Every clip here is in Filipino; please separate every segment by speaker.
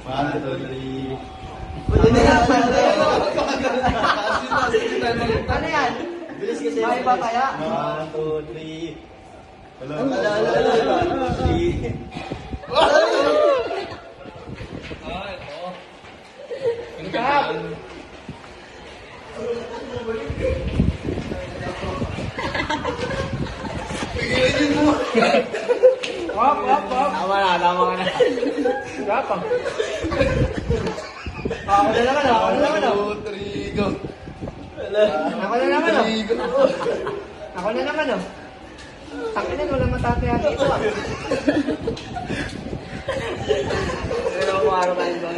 Speaker 1: 1, 2, 3.
Speaker 2: Ano yan?
Speaker 1: Bilis kasi.
Speaker 2: May iba kaya?
Speaker 1: 1, 2, 3. Hello. 1, 2, 3.
Speaker 2: Kap! Hop.
Speaker 3: Tama na.
Speaker 2: Kap ah. Ako na naman.
Speaker 1: 1, 2, 3, go.
Speaker 2: Ako na naman oh. Takin na, walang matataya dito ah.
Speaker 3: Pero kung araw kayo ba?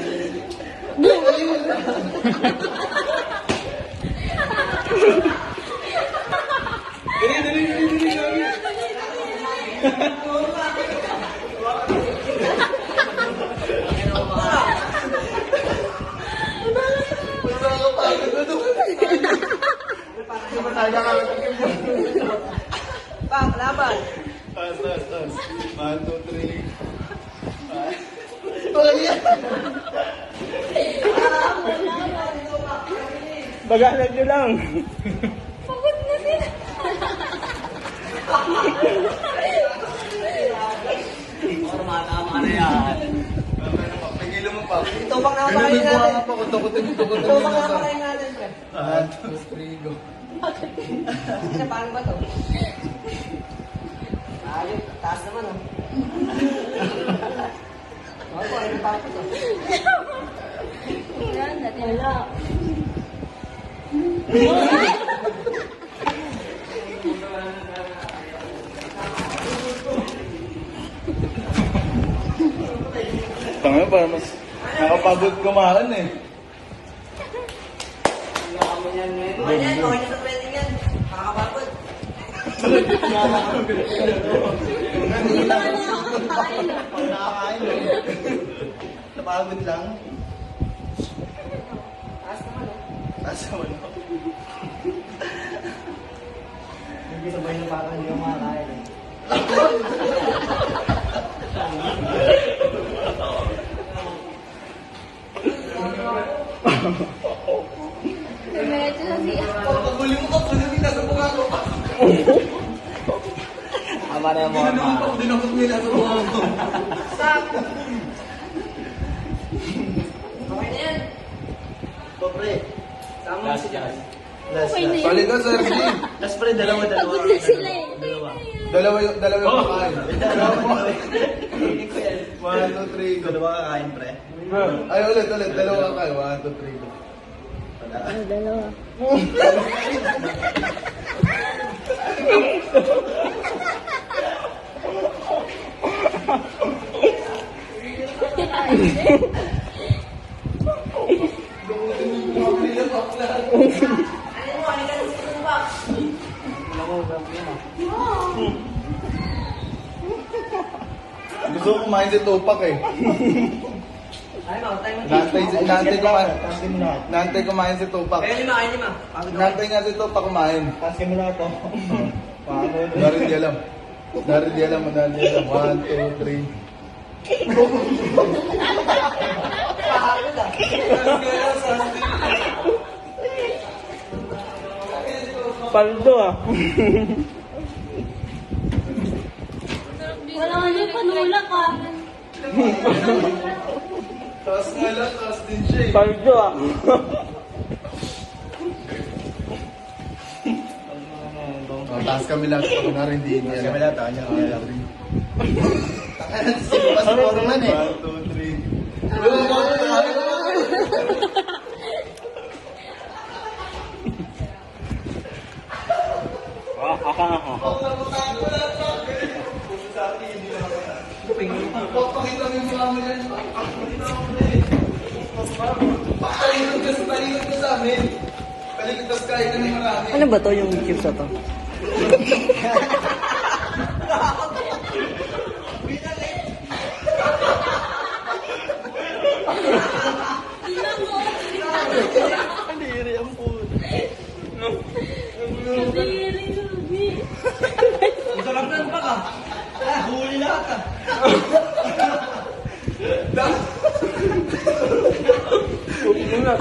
Speaker 2: Pang, laban.
Speaker 1: Tas. 1, 2, 3.
Speaker 3: Bagalan nyo lang.
Speaker 4: Pagod na sila.
Speaker 3: Tama na yan.
Speaker 1: Pigilan mo pa.
Speaker 2: Ito bang napakain natin?
Speaker 1: Kutukutin
Speaker 2: Ito bang napakain natin, pre?
Speaker 1: 1, 2, 3, go.
Speaker 2: Isa, paano ba to? Ayun, taas naman oh. Ako, ayun pa ako to.
Speaker 4: Yan, wala.
Speaker 1: Tanga para mas nakapagod kumain eh.
Speaker 2: Okay na sa trending yan. Makakapagod.
Speaker 1: Nakakain eh. Napagod lang.
Speaker 2: Taas naman oh.
Speaker 1: Taas naman ako.
Speaker 2: Hindi sabay na parang hindi ko makakain eh.
Speaker 4: Diretso na siya.
Speaker 1: Paguli mo ka, paguli nasa mukha ko.
Speaker 3: Tama na yung mga
Speaker 1: Dinakot nila sa mukha ko.
Speaker 2: Okay na yan.
Speaker 1: Pre.
Speaker 2: Sama mo si Jan.
Speaker 4: Okay na yan.
Speaker 1: Solid ka, Sir G. Last pre, dalawa.
Speaker 4: Pagod na sila eh.
Speaker 1: Dalawa yung kakain.
Speaker 2: Dalawa. Hindi ko yan.
Speaker 1: 1, 2, 3, go. Dalawa kakain, pre. Ay, ulit. Dalawa kakain. 1, 2, 3, go.
Speaker 4: Ano, dalawa.
Speaker 1: Gusto ko kumain si Tupac eh.
Speaker 2: Ay, ma, tayo mo.
Speaker 1: Nantay kumain si Tupac.
Speaker 2: Kaya lima, kayo lima. Pagod na.
Speaker 1: Nantay nga si Tupac kumain.
Speaker 3: Kasi mo na ito.
Speaker 1: Dari di alam. 1, 2, 3.
Speaker 2: Pagod ah.
Speaker 3: Paldo ah.
Speaker 4: Wala nga yung panulak ah.
Speaker 1: Taas nga lang, taas din siya eh.
Speaker 3: Paldo ah.
Speaker 1: Taas kami lang. Ako na rin din. Taas kami lang. Tanya kami lang rin. Takalan si Passporman eh. 1, 2, 3. Pakita mo yung mukha mo yan. Patalikod ka sa amin. Talikod ka kain ka ng marami.
Speaker 3: Ano ba to yung chips na to? Hindi ang food.
Speaker 4: Kadiri, Ruby.
Speaker 2: Sarap na pa ka. Huli lahat ah.
Speaker 3: na.